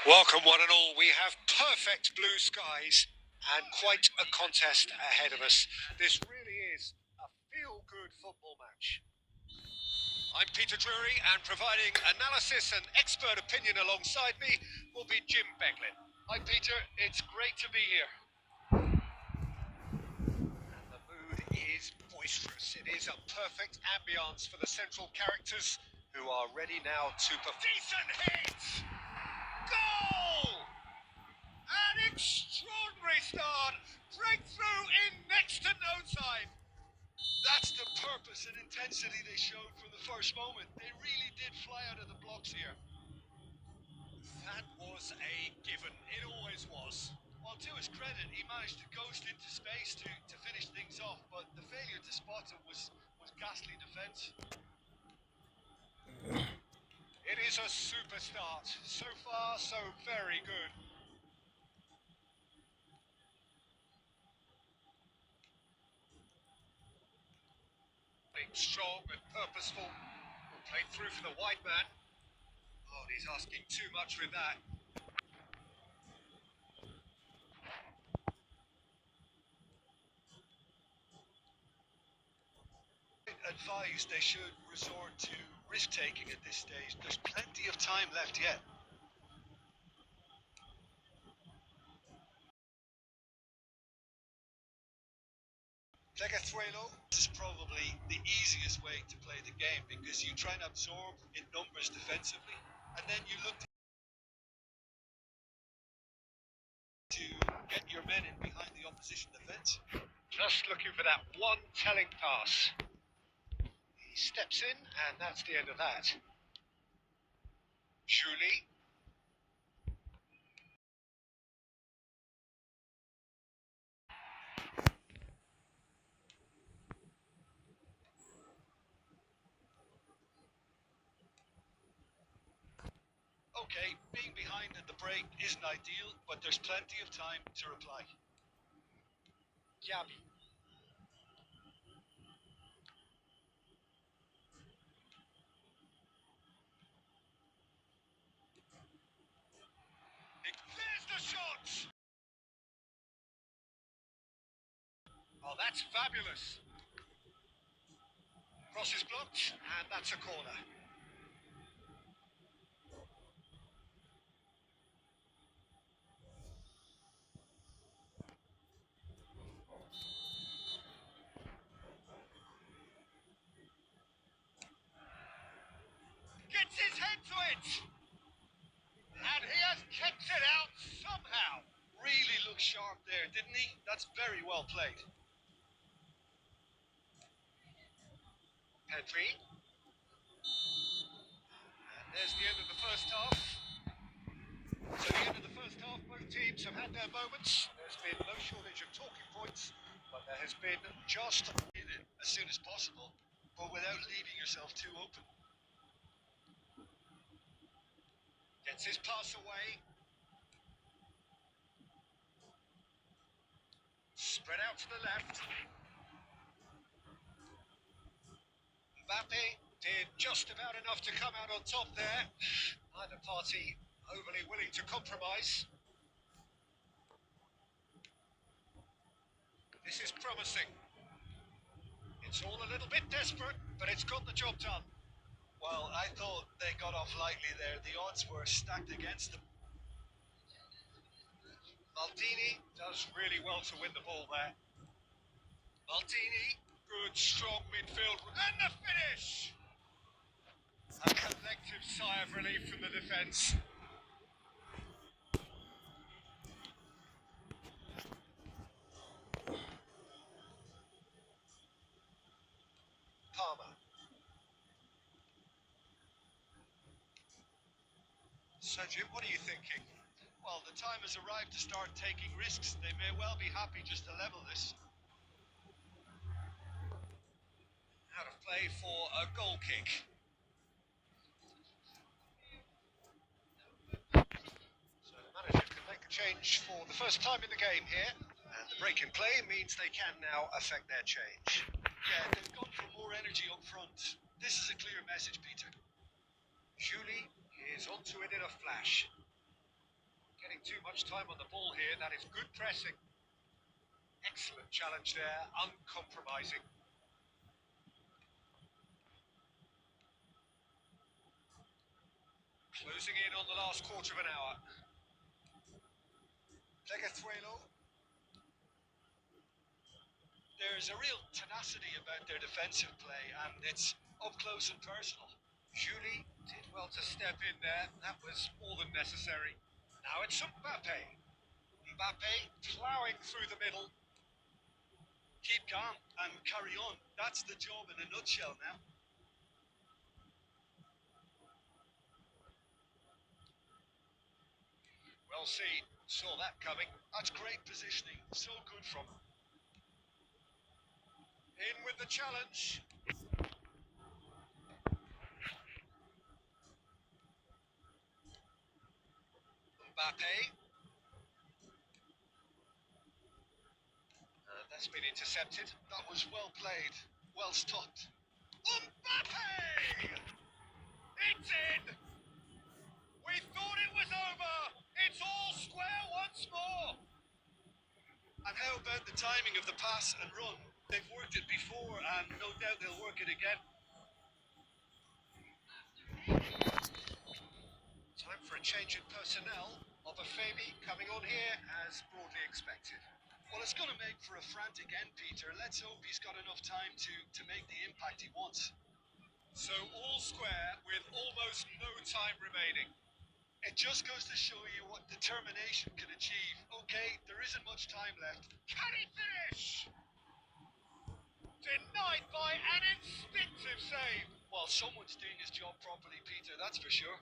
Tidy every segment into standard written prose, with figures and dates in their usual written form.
Welcome one and all. We have perfect blue skies and quite a contest ahead of us. This really is a feel-good football match. I'm Peter Drury, and providing analysis and expert opinion alongside me will be Jim Beglin. Hi Peter, it's great to be here. And the mood is boisterous. It is a perfect ambience for the central characters who are ready now to perform. Decent hit! Goal! An extraordinary start! Breakthrough in next to no time! That's the purpose and intensity they showed from the first moment. They really did fly out of the blocks here. That was a given. It always was. Well, to his credit, he managed to ghost into space to finish things off, but the failure to spot it was ghastly defence. It is a super start. So far, so very good. Strong and purposeful. Played through for the wide man. Oh, he's asking too much with that. Advised they should resort to risk-taking at this stage. There's plenty of time left yet. This is probably the easiest way to play the game because you try and absorb in numbers defensively, and then you look to get your men in behind the opposition defence. Just looking for that one telling pass. He steps in, and that's the end of that. Julie. Okay, being behind at the break isn't ideal, but there's plenty of time to reply. Gabby. There's the shot! Oh, that's fabulous. Cross is blocked, and that's a corner. Gets his head to it! And he has kept it out somehow. Really looked sharp there, didn't he? That's very well played. Pedri. And there's the end of the first half. So the end of the first half, both teams have had their moments. There's been no shortage of talking points, but there has been just in it as soon as possible, but without leaving yourself too open. Gets his pass away. Spread out to the left. Mbappe did just about enough to come out on top there. Neither party overly willing to compromise. This is promising. It's all a little bit desperate, but it's got the job done. Well, I thought they got off lightly there. The odds were stacked against them. Maldini does really well to win the ball there. Maldini, good strong midfield, and the finish! A collective sigh of relief from the defence. Palmer. So Jim, what are you thinking? Well, the time has arrived to start taking risks. They may well be happy just to level this. Out of play for a goal kick. So the manager can make a change for the first time in the game here. And the break in play means they can now affect their change. Yeah, they've gone for more energy up front. This is a clear message, Peter. Julie is onto it in a flash. Getting too much time on the ball here, that is good pressing. Excellent challenge there, uncompromising. Closing in on the last quarter of an hour. Legathuelo. There's a real tenacity about their defensive play, and it's up close and personal. Julie did well to step in there. That was more than necessary. Now it's Mbappe. Mbappe ploughing through the middle. Keep calm and carry on. That's the job in a nutshell now. Well seen. Saw that coming. That's great positioning. So good from him. In with the challenge. Mbappe. That's been intercepted. That was well played. Well stopped. Mbappe! It's in! We thought it was over! It's all square once more! And how about the timing of the pass and run? They've worked it before, and no doubt they'll work it again. Time for a change in personnel. Obafemi coming on here as broadly expected. Well, it's going to make for a frantic end, Peter. Let's hope he's got enough time to make the impact he wants. So all square with almost no time remaining. It just goes to show you what determination can achieve. Okay, there isn't much time left. Can he finish? Denied by an instinctive save. Well, someone's doing his job properly, Peter, that's for sure.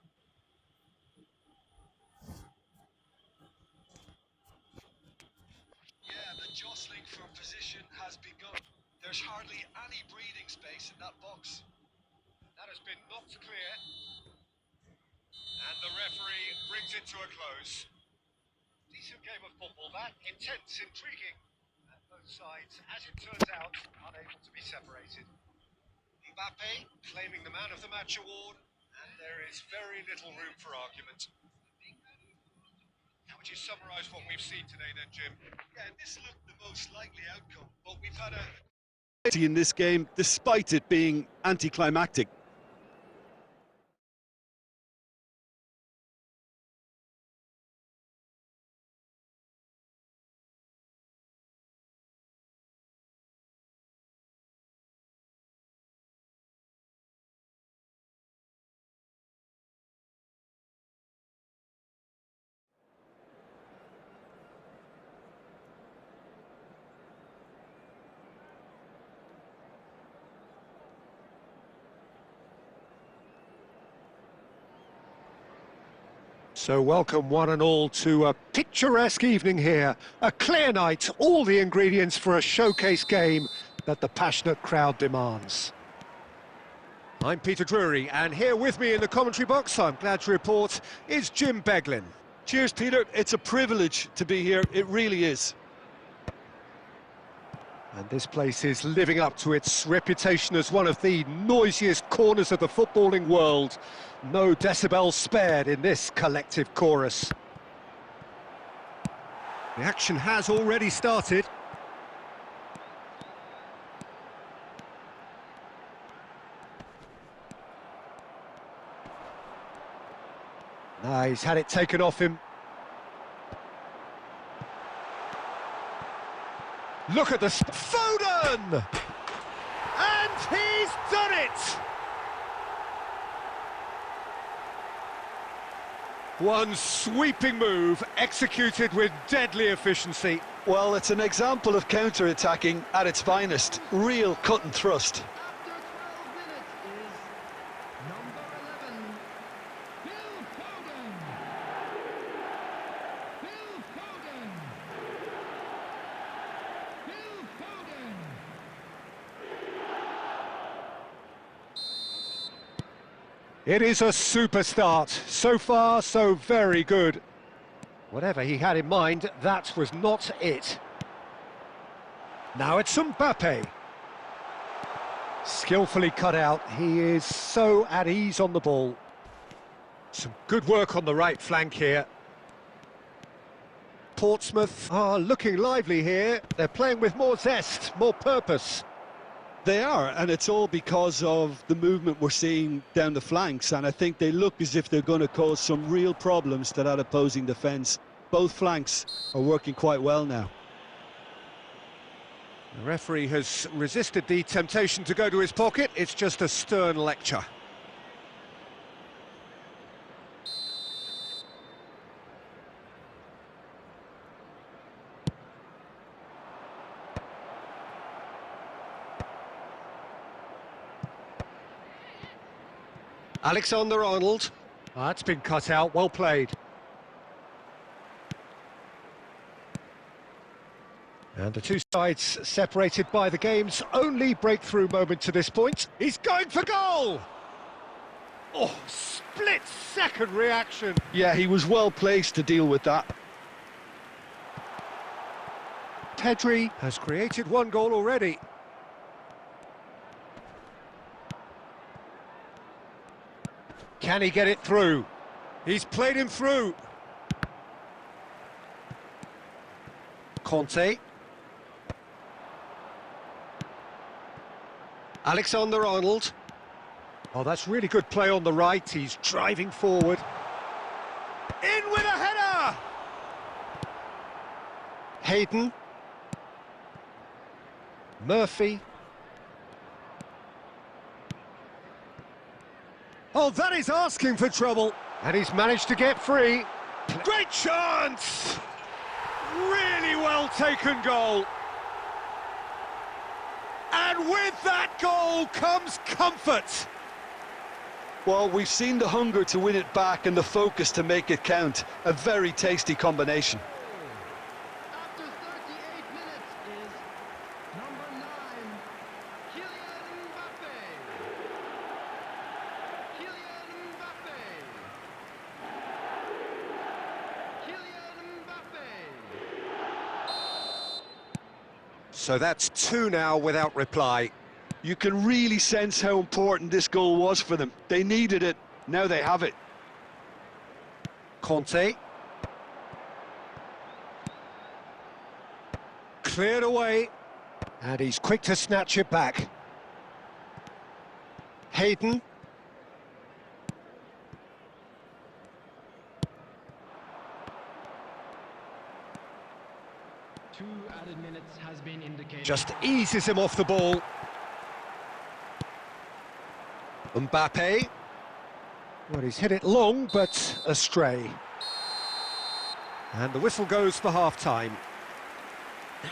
Yeah, the jostling for position has begun. There's hardly any breathing space in that box. That has been knocked clear. And the referee brings it to a close. Decent game of football, that. Intense, intriguing. And both sides, as it turns out, unable to be separated. Mbappe claiming the Man of the Match award, and there is very little room for argument. How would you summarise what we've seen today then, Jim? Yeah, this looked the most likely outcome, but we've had a... in this game, despite it being anticlimactic. So welcome one and all to a picturesque evening here, a clear night, all the ingredients for a showcase game that the passionate crowd demands. I'm Peter Drury, and here with me in the commentary box, I'm glad to report, is Jim Beglin. Cheers, Peter. It's a privilege to be here. It really is. And this place is living up to its reputation as one of the noisiest corners of the footballing world. No decibels spared in this collective chorus. The action has already started. He's had it taken off him. Look at the Foden! And he's done it! One sweeping move executed with deadly efficiency. Well, it's an example of counter-attacking at its finest. Real cut and thrust. It is a super start. So far, so very good. Whatever he had in mind, that was not it. Now it's Mbappe. Skillfully cut out. He is so at ease on the ball. Some good work on the right flank here. Portsmouth are looking lively here. They're playing with more zest, more purpose. They are, and it's all because of the movement we're seeing down the flanks, and I think they look as if they're going to cause some real problems to that opposing defence. Both flanks are working quite well now. The referee has resisted the temptation to go to his pocket. It's just a stern lecture. Alexander-Arnold. That's been cut out, well played. And the two sides separated by the game's only breakthrough moment to this point. He's going for goal! Oh, split-second reaction. Yeah, he was well placed to deal with that. Pedri has created one goal already. Can he get it through? He's played him through. Conte. Alexander-Arnold. Oh, that's really good play on the right. He's driving forward. In with a header! Hayden. Murphy. Oh, that is asking for trouble. And he's managed to get free. Great chance! Really well taken goal. And with that goal comes comfort. Well, we've seen the hunger to win it back and the focus to make it count. A very tasty combination. After 38 minutes is number 9, Kylian Mbappe. Kylian Mbappe. Kylian Mbappe. So that's 2 now without reply. You can really sense how important this goal was for them. They needed it, now they have it. Conte. Cleared away. And he's quick to snatch it back. Hayden. 2 added minutes has been indicated. Just eases him off the ball. Mbappe. Well, he's hit it long, but astray. And the whistle goes for half-time.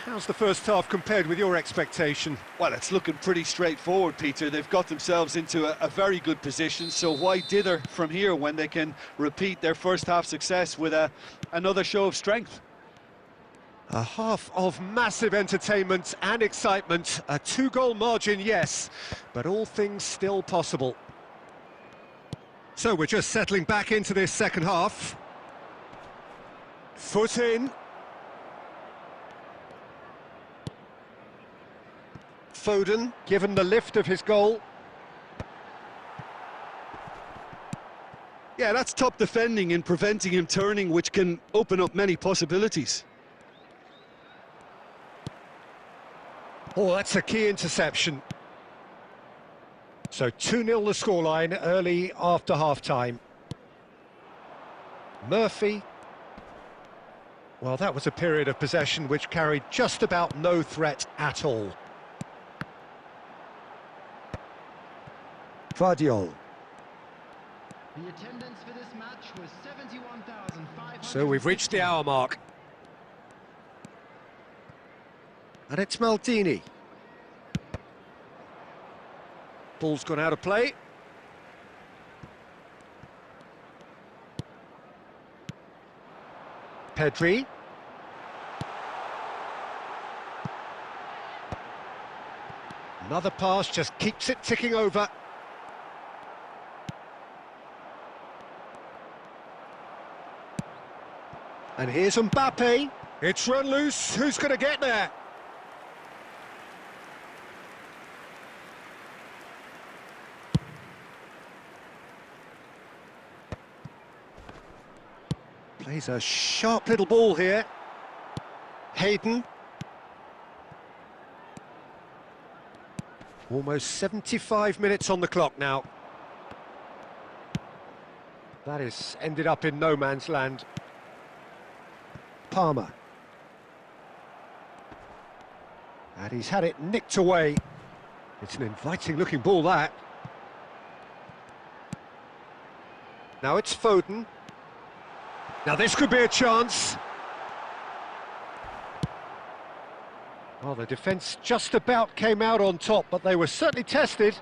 How's the first half compared with your expectation? Well, it's looking pretty straightforward, Peter. They've got themselves into a very good position, so why dither from here when they can repeat their first half success with another show of strength? A half of massive entertainment and excitement. A 2-goal margin, yes, but all things still possible. So we're just settling back into this second half. Foot in. Foden, given the lift of his goal. Yeah, that's top defending and preventing him turning, which can open up many possibilities. Oh, that's a key interception. So 2-0 the scoreline early after half-time. Murphy. Well, that was a period of possession which carried just about no threat at all. Vardiol. The attendance for this match was 71,500. So we've reached the hour mark. And it's Maldini. Ball's gone out of play. Pedri. Another pass, just keeps it ticking over. And here's Mbappe. It's run loose. Who's going to get there? Plays a sharp little ball here. Hayden. Almost 75 minutes on the clock now. That is ended up in no man's land. Palmer. And he's had it nicked away. It's an inviting looking ball, that. Now it's Foden. Now this could be a chance. Well, the defence just about came out on top, but they were certainly tested.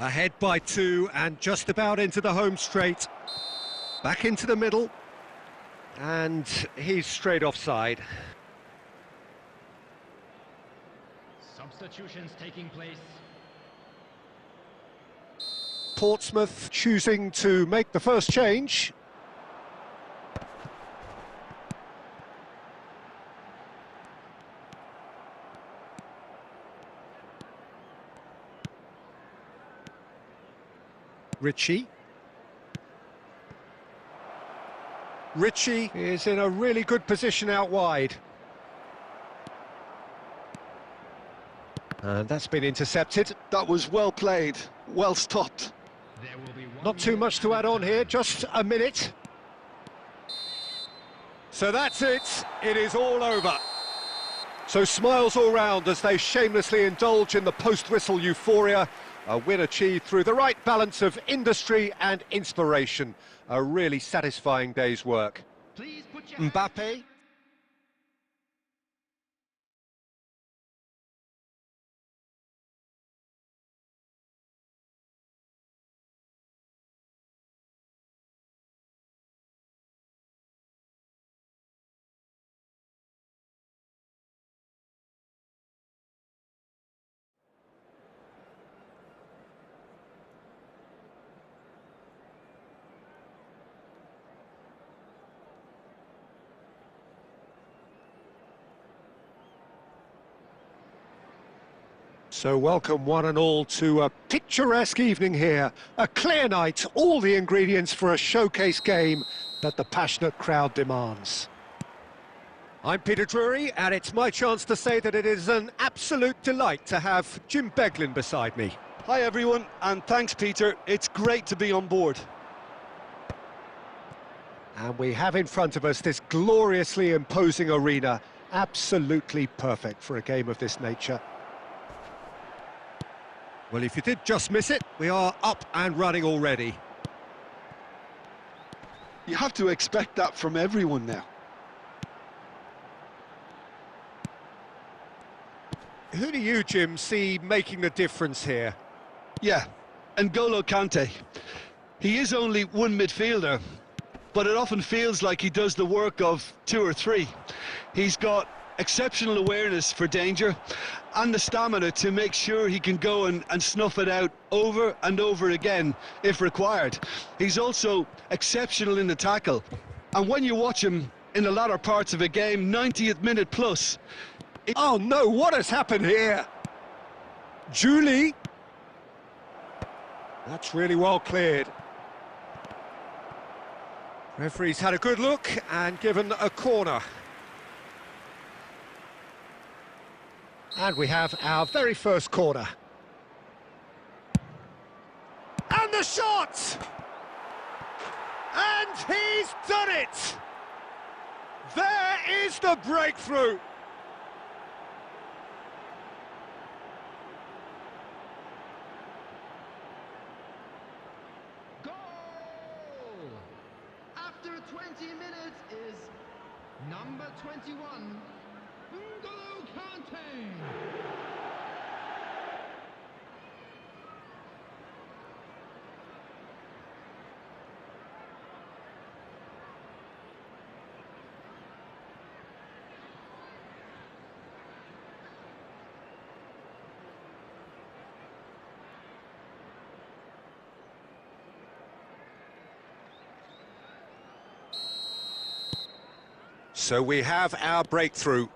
Ahead by 2 and just about into the home straight. Back into the middle. And he's straight offside. Substitutions taking place. Portsmouth choosing to make the first change. Ritchie is in a really good position out wide. And that's been intercepted. That was well played, well stopped. There will be one Not too much to add on here, just a minute. So that's it, it is all over. So smiles all round as they shamelessly indulge in the post-whistle euphoria. A win achieved through the right balance of industry and inspiration. A really satisfying day's work. Please put your hands Mbappe. So welcome one and all to a picturesque evening here. A clear night, all the ingredients for a showcase game that the passionate crowd demands. I'm Peter Drury, and it's my chance to say that it is an absolute delight to have Jim Beglin beside me. Hi everyone, and thanks Peter, it's great to be on board. And we have in front of us this gloriously imposing arena, absolutely perfect for a game of this nature. Well, if you did just miss it, we are up and running already. You have to expect that from everyone now. Who do you, Jim, see making the difference here? Yeah, N'Golo Kante. He is only one midfielder, but it often feels like he does the work of 2 or 3. He's got exceptional awareness for danger and the stamina to make sure he can go and snuff it out over and over again if required. He's also exceptional in the tackle, and when you watch him, in the latter parts of a game, 90th minute plus. Oh no, what has happened here? Julie. That's really well cleared. Referee's had a good look and given a corner. And we have our very first corner. And the shot! And he's done it! There is the breakthrough! Goal! After 20 minutes is number 21, N'Golo Kante. So we have our breakthrough.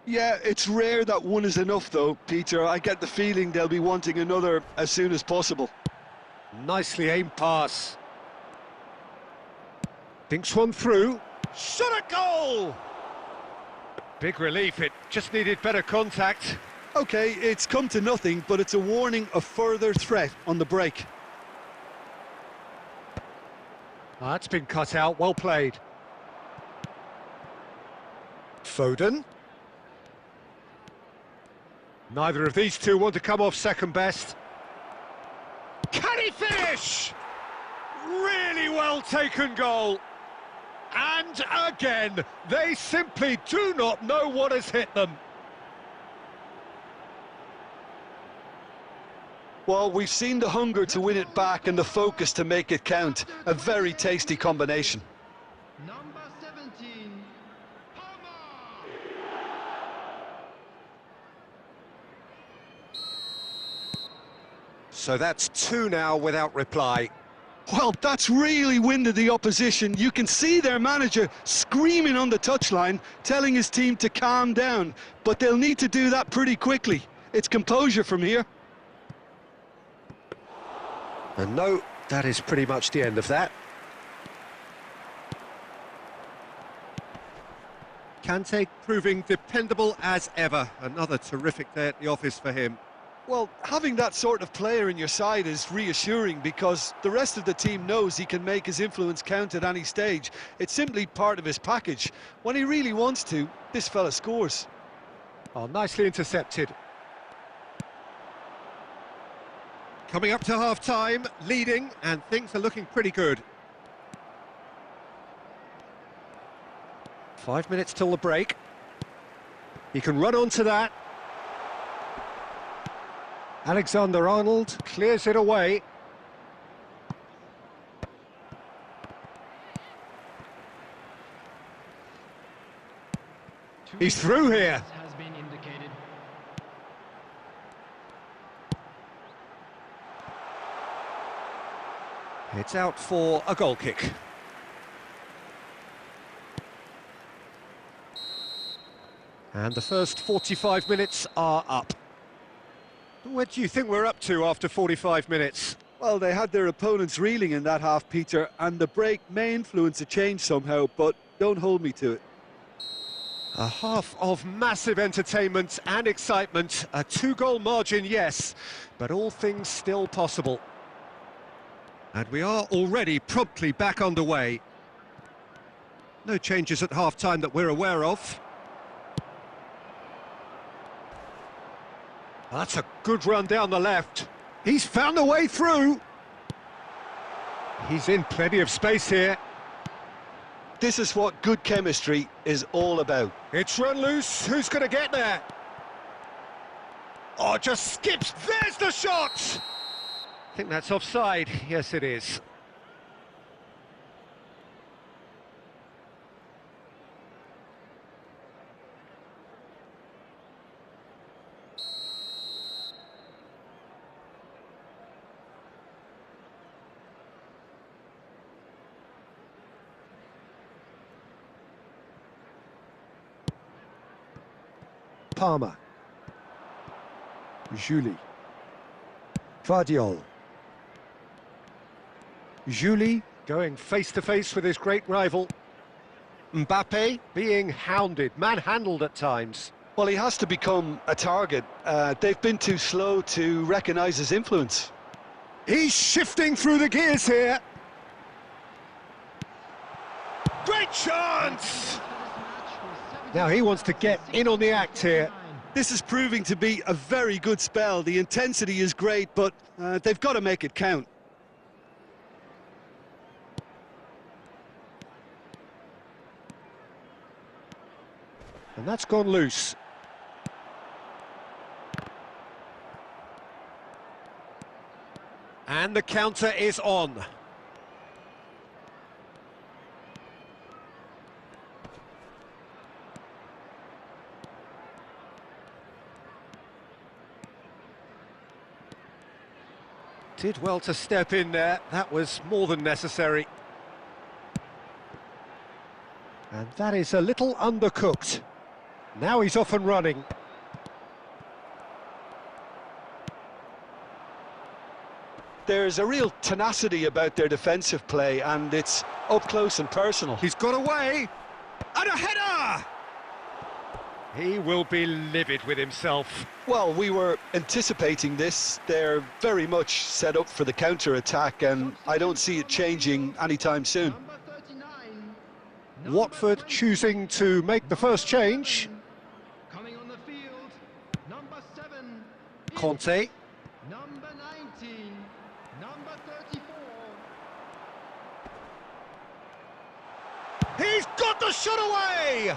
Yeah, it's rare that one is enough though, Peter. I get the feeling they'll be wanting another as soon as possible. Nicely aimed pass. Thinks one through. Shot a goal! Big relief, it just needed better contact. Okay, it's come to nothing, but it's a warning of further threat on the break. That's been cut out, well played. Foden. Neither of these two want to come off second best. Can he finish? Really well taken goal. And again, they simply do not know what has hit them. Well, we've seen the hunger to win it back and the focus to make it count. A very tasty combination. Number 17, Palmer. So that's two now without reply. Well, that's really winded the opposition. You can see their manager screaming on the touchline, telling his team to calm down. But they'll need to do that pretty quickly. It's composure from here. And no, that is pretty much the end of that. Kante proving dependable as ever. Another terrific day at the office for him. Well, having that sort of player in your side is reassuring because the rest of the team knows he can make his influence count at any stage. It's simply part of his package. When he really wants to, this fella scores. Oh, nicely intercepted. Coming up to half-time, leading, and things are looking pretty good. 5 minutes till the break. He can run onto that. Alexander-Arnold clears it away. He's through here. Has been indicated. It's out for a goal kick. And the first 45 minutes are up. Where do you think we're up to after 45 minutes? Well, they had their opponents reeling in that half, Peter, and the break may influence a change somehow, but don't hold me to it. A half of massive entertainment and excitement. A two-goal margin, yes, but all things still possible. And we are already promptly back underway. No changes at half-time that we're aware of. That's a good run down the left. He's found a way through. He's in plenty of space here. This is what good chemistry is all about. It's run loose. Who's going to get there? Oh, just skips. There's the shot! I think that's offside. Yes, it is. Palmer. Julie. Vardiol. Julie going face-to-face with his great rival. Mbappe being hounded, manhandled at times. Well, he has to become a target. They've been too slow to recognise his influence. He's shifting through the gears here. Great chance! Now he wants to get in on the act here. This is proving to be a very good spell. The intensity is great, but they've got to make it count. And that's gone loose. And the counter is on. Did well to step in there. That was more than necessary. And that is a little undercooked. Now he's off and running. There's a real tenacity about their defensive play, and it's up close and personal. He's got away. And a header! He will be livid with himself. Well, we were anticipating this. They're very much set up for the counter-attack, and I don't see it changing anytime soon. Number 39. Watford choosing to make the first change. Coming on the field, number 7. Conte. Number 19. Number 34. He's got the shot away!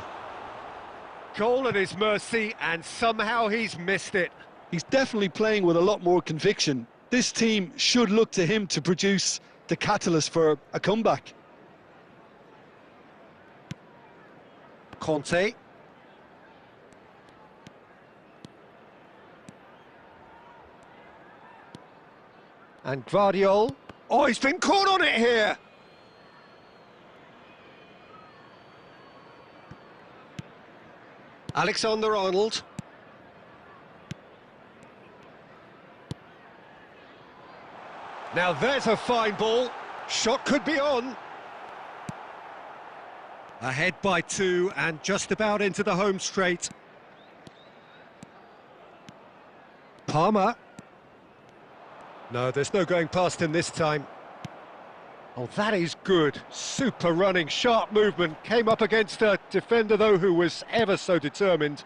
Goal at his mercy, and somehow he's missed it. He's definitely playing with a lot more conviction. This team should look to him to produce the catalyst for a comeback. Conte. And Vardiol. Oh, he's been caught on it here! Alexander-Arnold. Now there's a fine ball. Shot could be on. Ahead by 2 and just about into the home straight. Palmer. No, there's no going past him this time. Oh, that is good. Super running, sharp movement. Came up against a defender, though, who was ever so determined.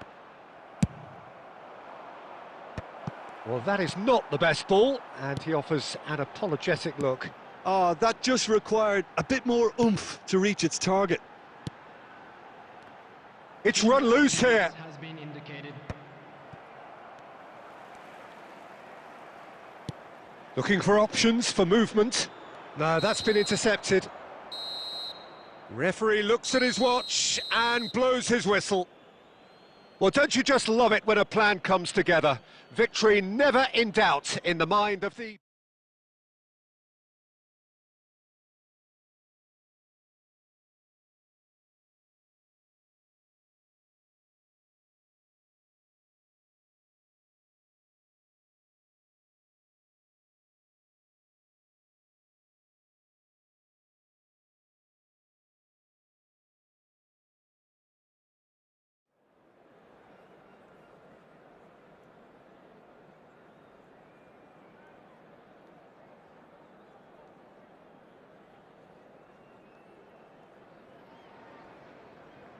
Well, that is not the best ball, and he offers an apologetic look. That just required a bit more oomph to reach its target. It's run loose here. Has been indicated. Looking for options for movement. No, that's been intercepted. Referee looks at his watch and blows his whistle. Well, don't you just love it when a plan comes together? Victory never in doubt in the mind of the...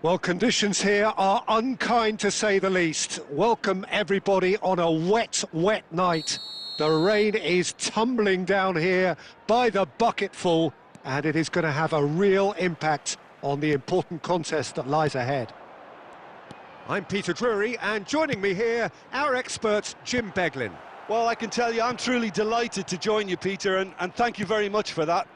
Well, conditions here are unkind to say the least. Welcome everybody on a wet, wet night. The rain is tumbling down here by the bucketful, and it is going to have a real impact on the important contest that lies ahead. I'm Peter Drury, and joining me here, our expert, Jim Beglin. Well, I can tell you, I'm truly delighted to join you, Peter, and thank you very much for that.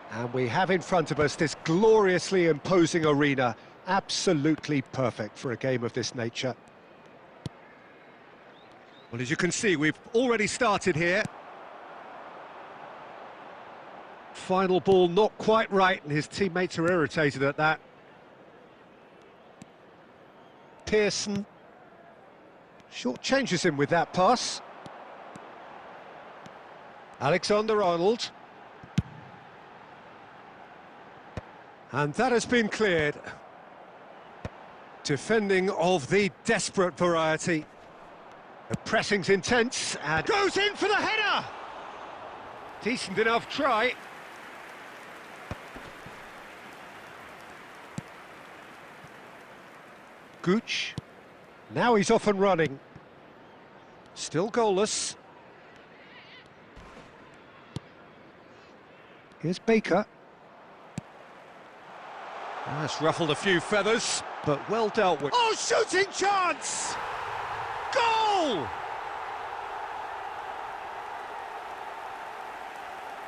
And we have in front of us this gloriously imposing arena, absolutely perfect for a game of this nature. Well, as you can see, we've already started here. Final ball not quite right, and his teammates are irritated at that. Pearson short-changes him with that pass. Alexander-Arnold. And that has been cleared. Defending of the desperate variety. The pressing's intense and goes in for the header! Decent enough try. Gooch. Now he's off and running. Still goalless. Here's Baker. That's ruffled a few feathers, but well dealt with. Oh, shooting chance! Goal!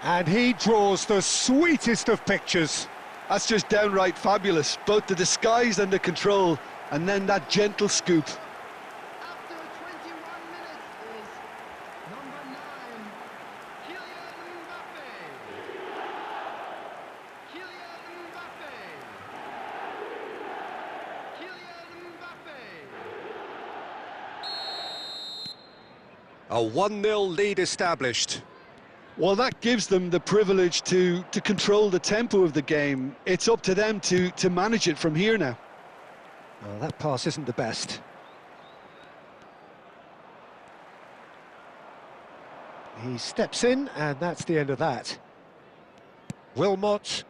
And he draws the sweetest of pictures. That's just downright fabulous. Both the disguise and the control, and then that gentle scoop. After 21 minutes is number 9, Kylian Mbappe. Kylian Mbappe. Kylian Mbappe. A 1-0 lead established. Well, that gives them the privilege to control the tempo of the game. It's up to them to manage it from here now. Well, that pass isn't the best. He steps in, and that's the end of that. Wilmot.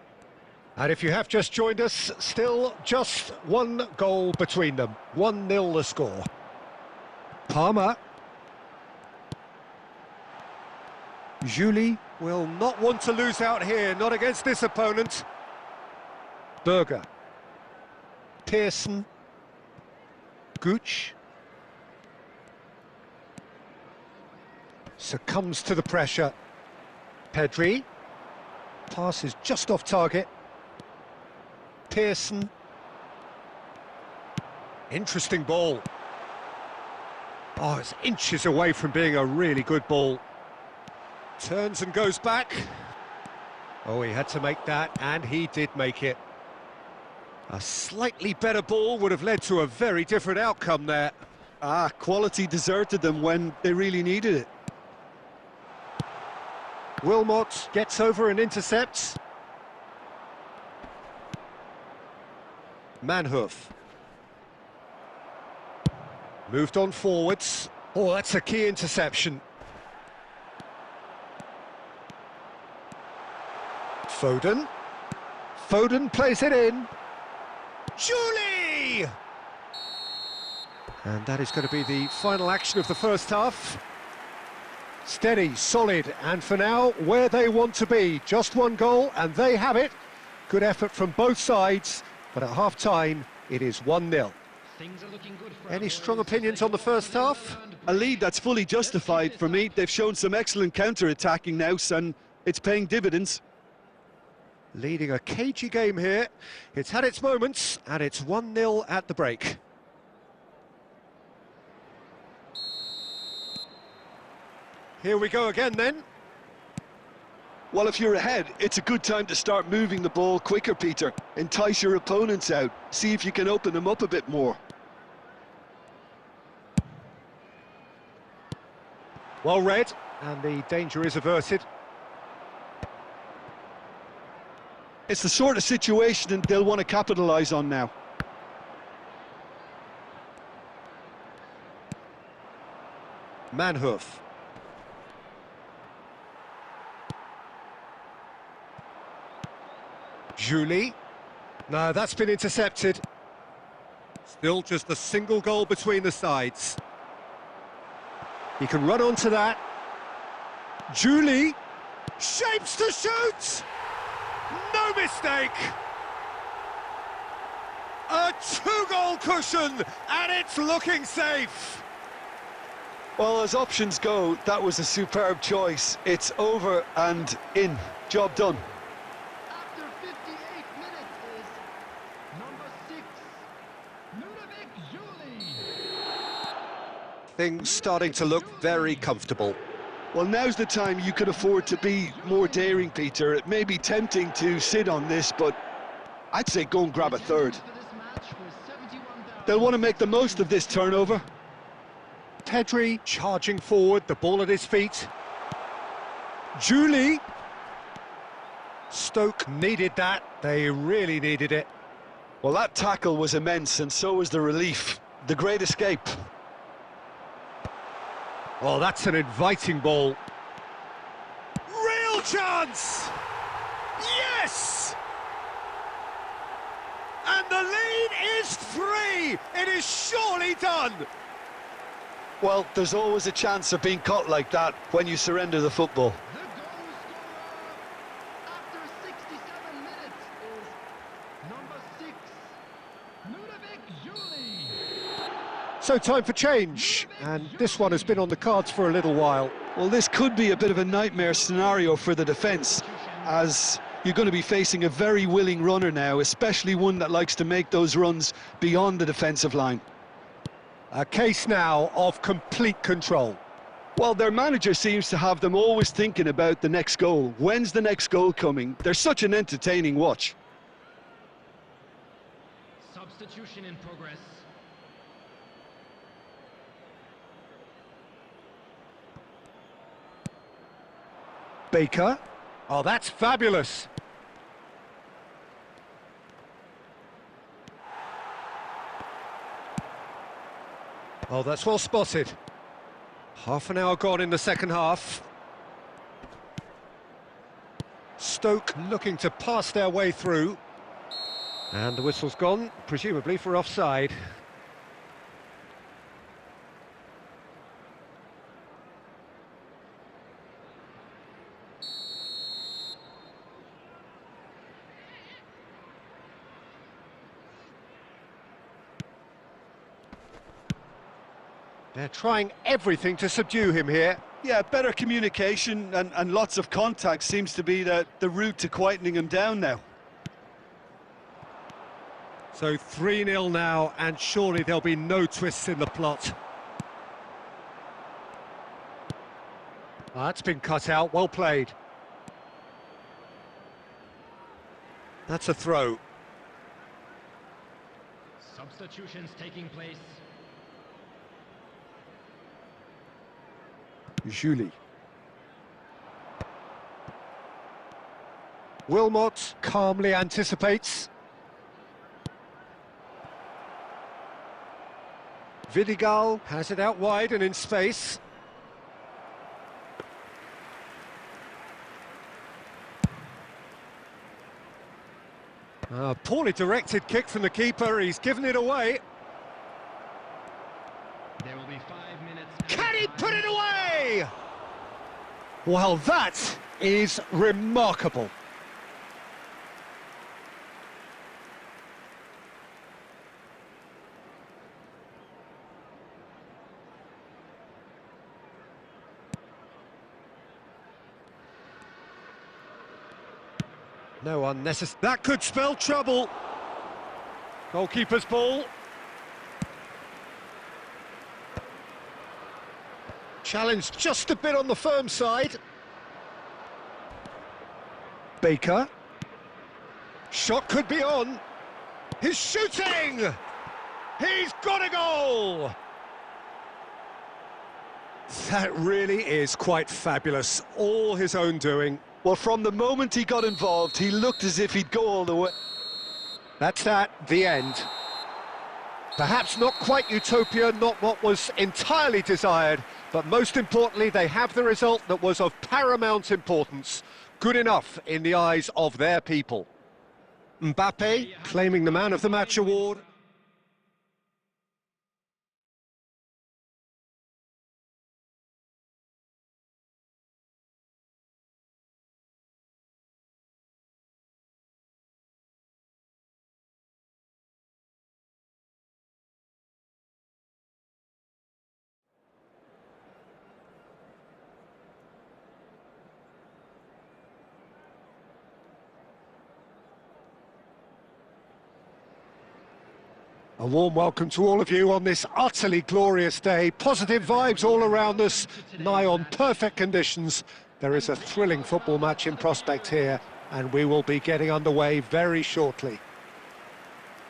And if you have just joined us, still just one goal between them. 1-0 the score. Palmer. Julie will not want to lose out here, not against this opponent. Berger. Pearson. Gooch. Succumbs to the pressure. Pedri. Pass is just off target. Pearson. Interesting ball. Oh, it's inches away from being a really good ball. Turns and goes back. Oh, he had to make that, and he did make it. A slightly better ball would have led to a very different outcome there. Quality deserted them when they really needed it. Wilmot gets over and intercepts. Manhoof. Moved on forwards. Oh, that's a key interception. Foden. Foden plays it in. Julie! And that is going to be the final action of the first half. Steady, solid, and for now, where they want to be. Just one goal, and they have it. Good effort from both sides, but at half-time, it is 1-0. Things are looking good for Any strong opinions on the first half? A lead that's fully justified for me. They've shown some excellent counter-attacking now, and it's paying dividends. Leading a cagey game here. It's had its moments, and it's 1-0 at the break. Here we go again then. Well, if you're ahead, it's a good time to start moving the ball quicker, Peter. Entice your opponents out. See if you can open them up a bit more. Well read, and the danger is averted. It's the sort of situation they'll want to capitalise on now. Manhoof. Julie. No, that's been intercepted. Still just a single goal between the sides. He can run onto that. Julie. Shapes to shoot! No mistake! A 2-goal cushion, and it's looking safe! Well, as options go, that was a superb choice. It's over and in. Job done. After 58 minutes is number 6, Ludovic Julie. Things starting to look very comfortable. Well, now's the time you can afford to be more daring, Peter. It may be tempting to sit on this, but I'd say go and grab a third. They'll want to make the most of this turnover. Pedri charging forward, the ball at his feet. Julie. Stoke needed that, they really needed it. Well, that tackle was immense, and so was the relief. The great escape. Oh, that's an inviting ball. Real chance! Yes! And the lead is 3! It is surely done! Well, there's always a chance of being caught like that when you surrender the football. The goal scorer after 67 minutes is number 6, Ludovic Juli. So time for change, and this one has been on the cards for a little while. Well, this could be a bit of a nightmare scenario for the defence, as you're going to be facing a very willing runner now, especially one that likes to make those runs beyond the defensive line. A case now of complete control. Well, their manager seems to have them always thinking about the next goal. When's the next goal coming? They're such an entertaining watch. Substitution in progress. Baker. Oh, that's fabulous. Oh, that's well spotted. Half an hour gone in the second half. Stoke looking to pass their way through. And the whistle's gone, presumably for offside. They're trying everything to subdue him here. Yeah, better communication and lots of contact seems to be the route to quietening him down now. So 3-0 now, and surely there'll be no twists in the plot. That's been cut out, well played. That's a throw. Substitutions taking place. Julie. Wilmot calmly anticipates. Vidigal has it out wide and in space. Poorly directed kick from the keeper, he's given it away. There will be 5 minutes. Can he put it away? Well, that is remarkable. No unnecessary. That could spell trouble. Goalkeeper's ball. Challenge just a bit on the firm side. Baker. Shot could be on. He's shooting! He's got a goal! That really is quite fabulous. All his own doing. Well, from the moment he got involved, he looked as if he'd go all the way. That's that, the end. Perhaps not quite utopia, not what was entirely desired, but most importantly, they have the result that was of paramount importance. Good enough in the eyes of their people. Mbappe claiming the Man of the Match award. A warm welcome to all of you on this utterly glorious day. Positive vibes all around us, nigh on perfect conditions. There is a thrilling football match in prospect here, and we will be getting underway very shortly.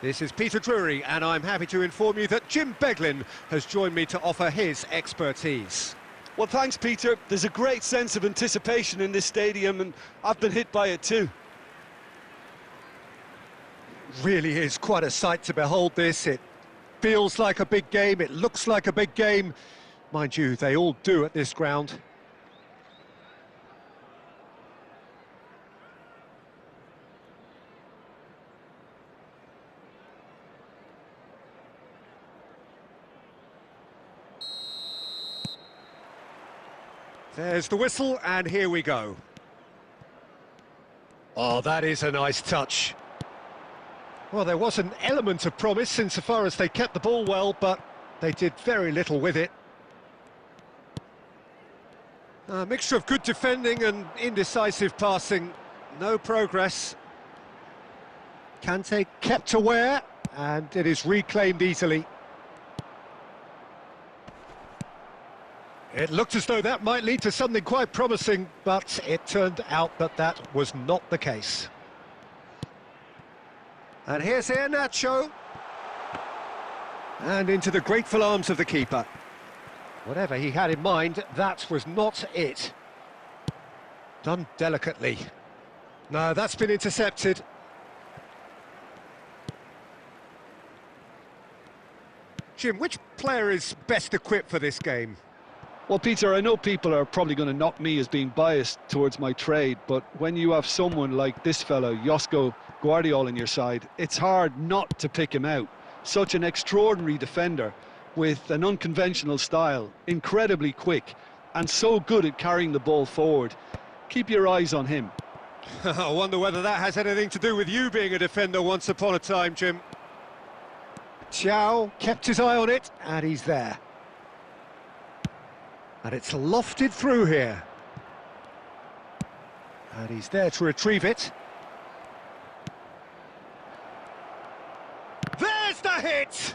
This is Peter Drury, and I'm happy to inform you that Jim Beglin has joined me to offer his expertise. Well, thanks, Peter. There's a great sense of anticipation in this stadium, and I've been hit by it too. Really is quite a sight to behold this. It feels like a big game, it looks like a big game. Mind you, they all do at this ground. There's the whistle, and here we go. Oh, that is a nice touch. Well, there was an element of promise insofar as they kept the ball well, but they did very little with it. A mixture of good defending and indecisive passing. No progress. Kante kept aware, and it is reclaimed easily. It looked as though that might lead to something quite promising, but it turned out that that was not the case. And here's Iheanacho. And into the grateful arms of the keeper. Whatever he had in mind, that was not it. Done delicately. No, that's been intercepted. Jim, which player is best equipped for this game? Well, Peter, I know people are probably going to knock me as being biased towards my trade, but when you have someone like this fellow, Josko Guardiola, on your side, it's hard not to pick him out. Such an extraordinary defender with an unconventional style, incredibly quick, and so good at carrying the ball forward. Keep your eyes on him. I wonder whether that has anything to do with you being a defender once upon a time, Jim. Thiaw kept his eye on it, and he's there. And it's lofted through here. And he's there to retrieve it. There's the hit!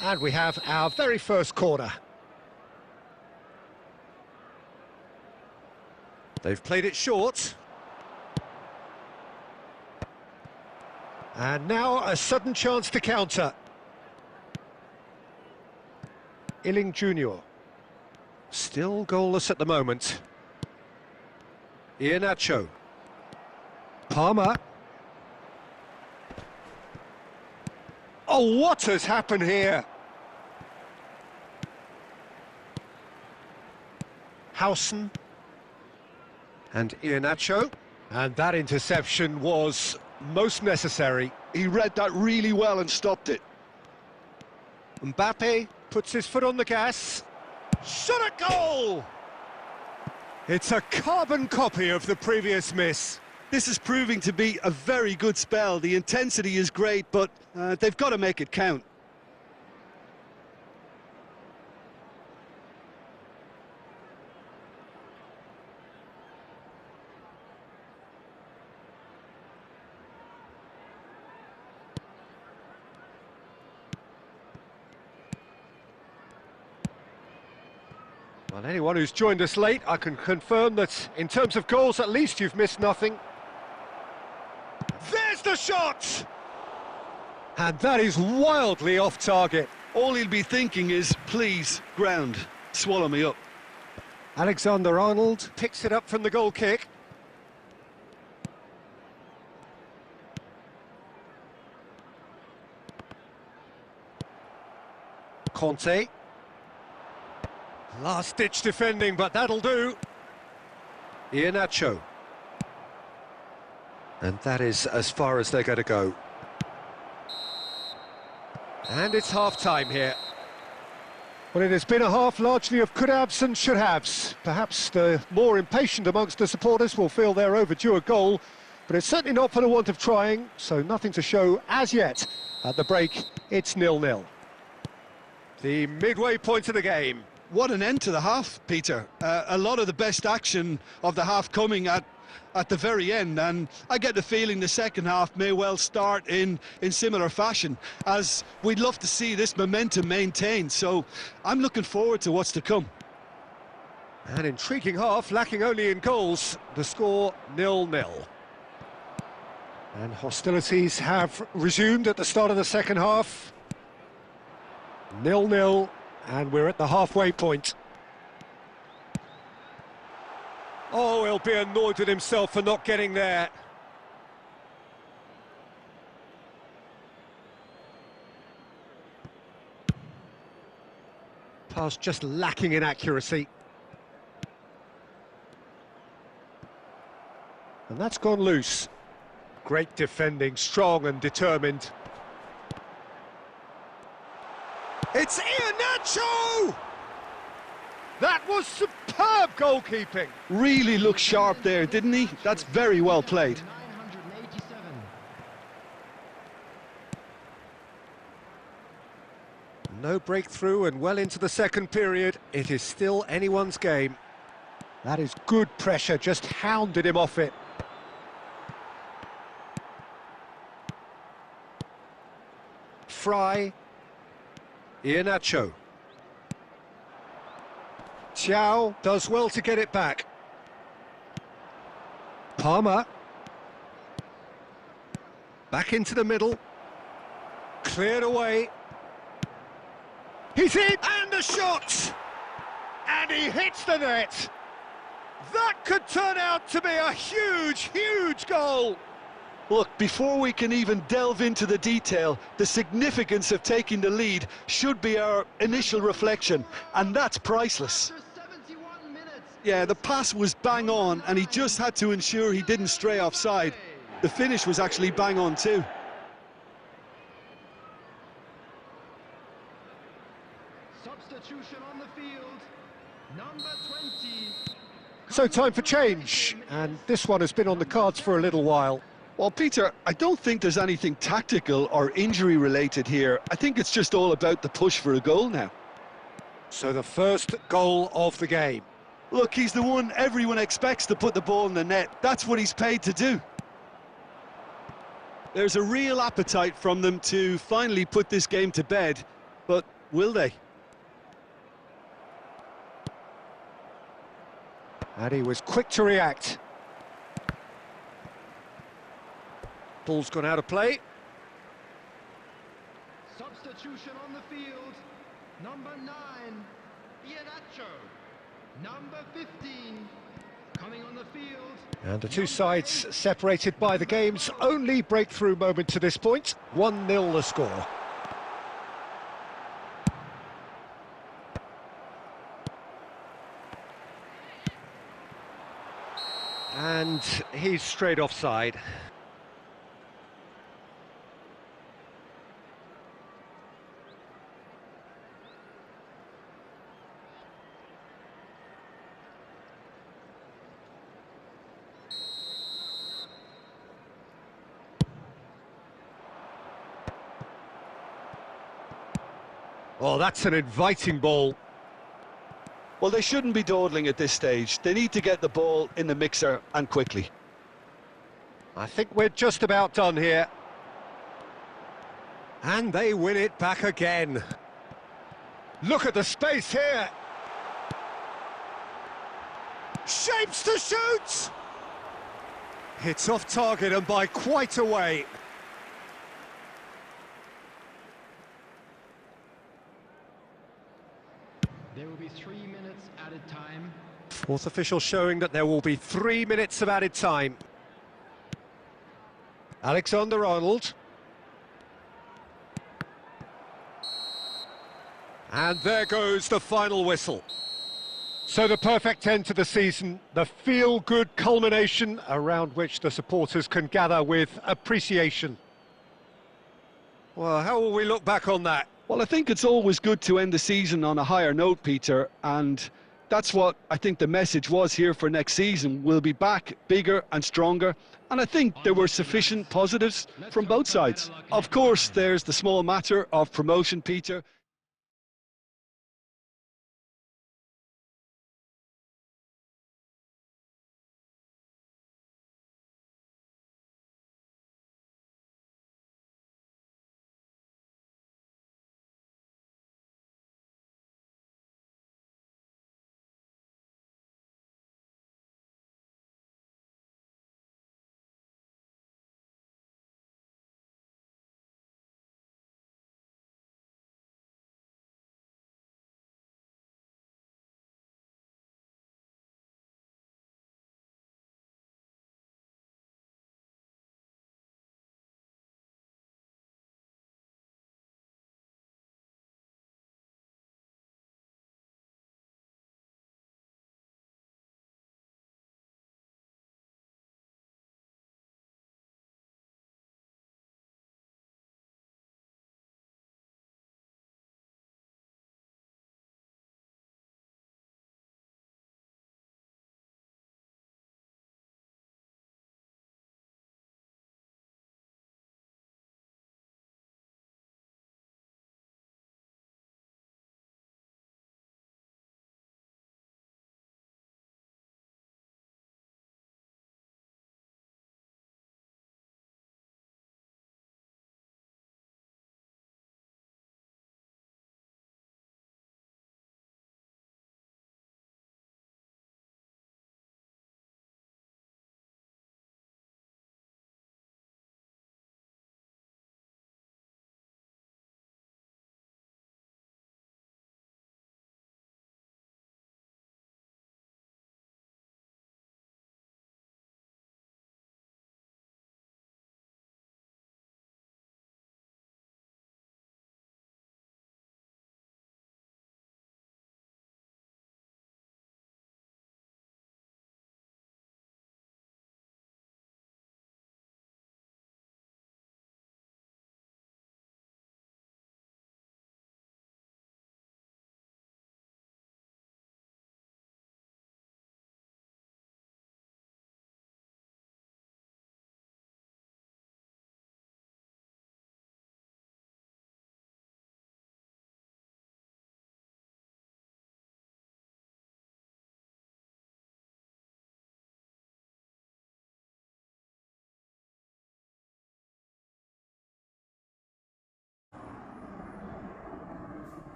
And we have our very first corner. They've played it short. And now a sudden chance to counter. Illing Jr. Still goalless at the moment. Iheanacho. Palmer. Oh, what has happened here? Howson. And Iheanacho. And that interception was most necessary. He read that really well and stopped it. Mbappe puts his foot on the gas. Shot at goal! It's a carbon copy of the previous miss. This is proving to be a very good spell. The intensity is great, but they've got to make it count. Well, anyone who's joined us late, I can confirm that in terms of goals, at least you've missed nothing. There's the shot! And that is wildly off target. All he'll be thinking is, please, ground, swallow me up. Alexander-Arnold picks it up from the goal kick. Conte. Last-ditch defending, but that'll do. Iheanacho. And that is as far as they're going to go. And it's half-time here. Well, it has been a half largely of could-haves and should-haves. Perhaps the more impatient amongst the supporters will feel they're overdue a goal, but it's certainly not for the want of trying, so nothing to show as yet. At the break, it's 0-0. The midway point of the game. What an end to the half, Peter. A lot of the best action of the half coming at at the very end, and I get the feeling the second half may well start in similar fashion, as we'd love to see this momentum maintained. So I'm looking forward to what's to come. An intriguing half, lacking only in goals. The score 0-0. And hostilities have resumed at the start of the second half. 0-0, and we're at the halfway point. Oh, he'll be annoyed with himself for not getting there. Pass just lacking in accuracy. And that's gone loose. Great defending, strong and determined. It's Iheanacho! That was superb goalkeeping. Really looked sharp there, didn't he? That's very well played. 987. No breakthrough and well into the second period. It is still anyone's game. That is good pressure, just hounded him off it. Fry. Iheanacho. Thiaw does well to get it back. Palmer. Back into the middle. Cleared away. He's in! And the shot! And he hits the net! That could turn out to be a huge, huge goal! Look, before we can even delve into the detail, the significance of taking the lead should be our initial reflection, and that's priceless. After 71 minutes. Yeah, the pass was bang on, and he just had to ensure he didn't stray offside. The finish was actually bang on too. Substitution on the field. Number 20. So time for change, and this one has been on the cards for a little while. Well, Peter, I don't think there's anything tactical or injury related here. I think it's just all about the push for a goal now. So the first goal of the game. Look, he's the one everyone expects to put the ball in the net. That's what he's paid to do. There's a real appetite from them to finally put this game to bed, but will they? And he was quick to react. Ball's gone out of play. Substitution on the field. Number 9. Iheanacho. Number 15. Coming on the field. And the two sides separated by the game's only breakthrough moment to this point. 1-0 the score. And he's straight offside. Oh, that's an inviting ball. Well, they shouldn't be dawdling at this stage. They need to get the ball in the mixer, and quickly. I think we're just about done here. And they win it back again. Look at the space here. Shapes to shoot! It's off target and by quite a way. There will be 3 minutes added time. Fourth official showing that there will be 3 minutes of added time. Alexander-Arnold. And there goes the final whistle. So the perfect end to the season, the feel-good culmination around which the supporters can gather with appreciation. Well, how will we look back on that? Well, I think it's always good to end the season on a higher note, Peter, and that's what I think the message was here for next season. We'll be back bigger and stronger, and I think there were sufficient positives from both sides. Of course, there's the small matter of promotion, Peter.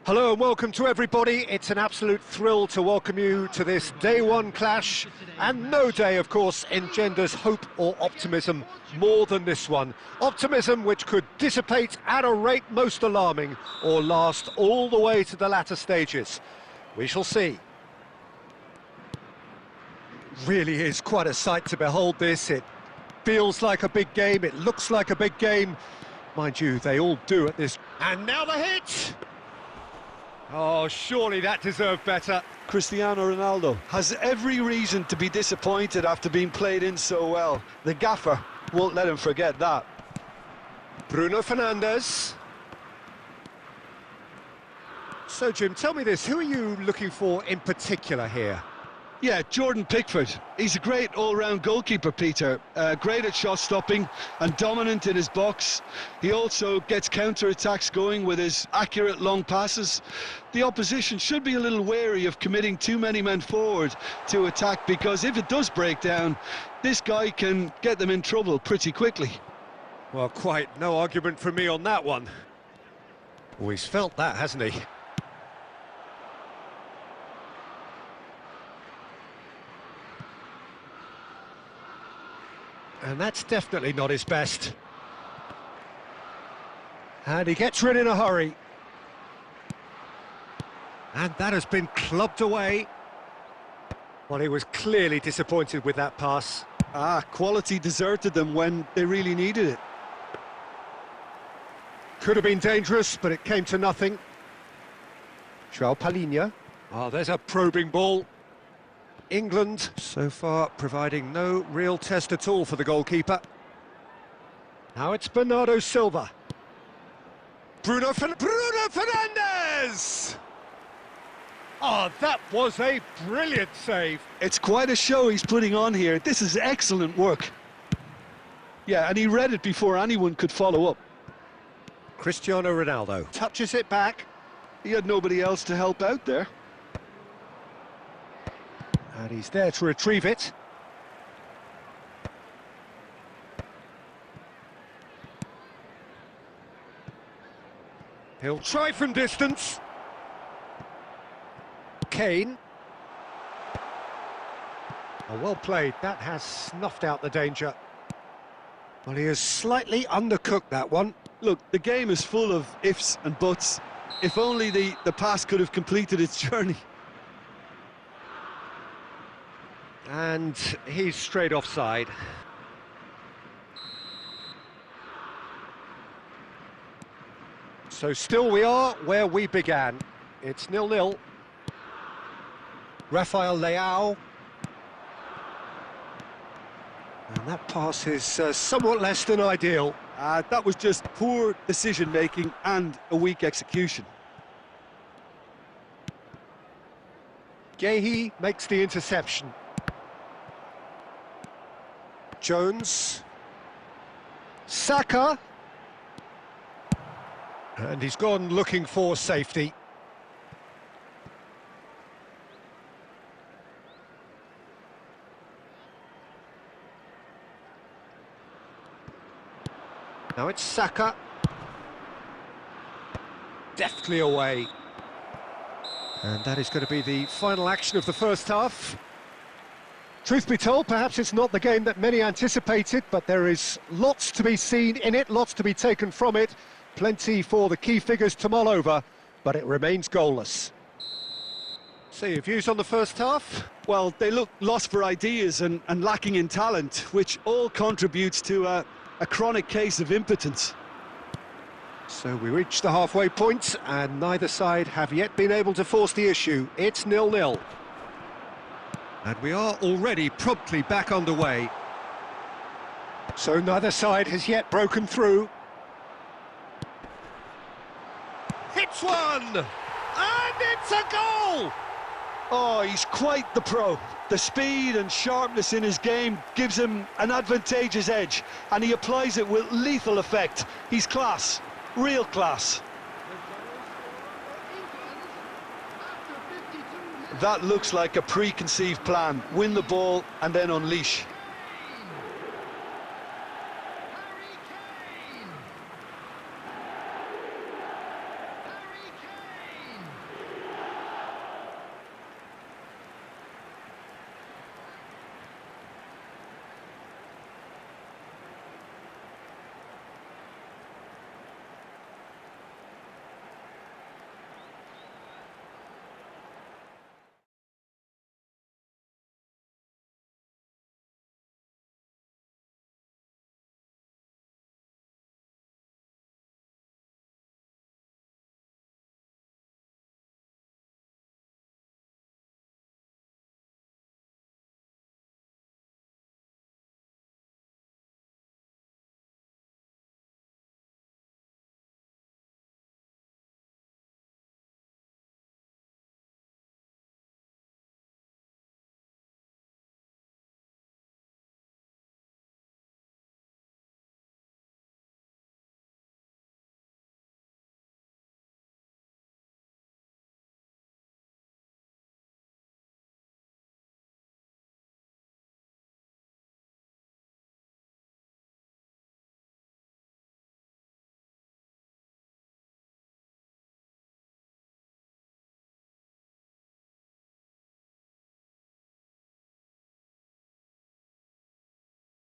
Hello and welcome to everybody. It's an absolute thrill to welcome you to this day one clash, and no day, of course, engenders hope or optimism more than this one. Optimism which could dissipate at a rate most alarming or last all the way to the latter stages. We shall see. Really is quite a sight to behold this. It feels like a big game, it looks like a big game. Mind you, they all do at this. And now the hit! Oh, surely that deserved better. Cristiano Ronaldo has every reason to be disappointed after being played in so well. The gaffer won't let him forget that. Bruno Fernandes. So, Jim, tell me this, who are you looking for in particular here? Yeah, Jordan Pickford. He's a great all-round goalkeeper, Peter. Great at shot stopping and dominant in his box. He also gets counter-attacks going with his accurate long passes. The opposition should be a little wary of committing too many men forward to attack, because if it does break down, this guy can get them in trouble pretty quickly. Well, quite no argument from me on that one. Always felt that, hasn't he? And that's definitely not his best. And he gets rid in a hurry. And that has been clubbed away. Well, he was clearly disappointed with that pass. Quality deserted them when they really needed it. Could have been dangerous, but it came to nothing. João Palhinha. Oh, there's a probing ball. England, so far, providing no real test at all for the goalkeeper. Now it's Bernardo Silva. Bruno Fernandes! Oh, that was a brilliant save. It's quite a show he's putting on here. This is excellent work. Yeah, and he read it before anyone could follow up. Cristiano Ronaldo touches it back. He had nobody else to help out there. And he's there to retrieve it. He'll try from distance. Kane. Oh, well played. That has snuffed out the danger. Well, he has slightly undercooked that one. Look, the game is full of ifs and buts. If only the pass could have completed its journey. And he's straight offside. So still we are where we began. It's 0-0. Rafael Leao. And that pass is somewhat less than ideal. That was just poor decision-making and a weak execution. Gehi makes the interception. Jones. Saka. And he's gone looking for safety. Now it's Saka. Deftly away. And that is going to be the final action of the first half. Truth be told, perhaps it's not the game that many anticipated, but there is lots to be seen in it, lots to be taken from it. Plenty for the key figures to mull over, but it remains goalless. So, your views on the first half? Well, they look lost for ideas and lacking in talent, which all contributes to a chronic case of impotence. So we reach the halfway point, and neither side have yet been able to force the issue. It's 0-0. And we are already promptly back underway. So neither side has yet broken through. Hits one! And it's a goal! Oh, he's quite the pro. The speed and sharpness in his game gives him an advantageous edge, and he applies it with lethal effect. He's class, real class. That looks like a preconceived plan. Win the ball and then unleash.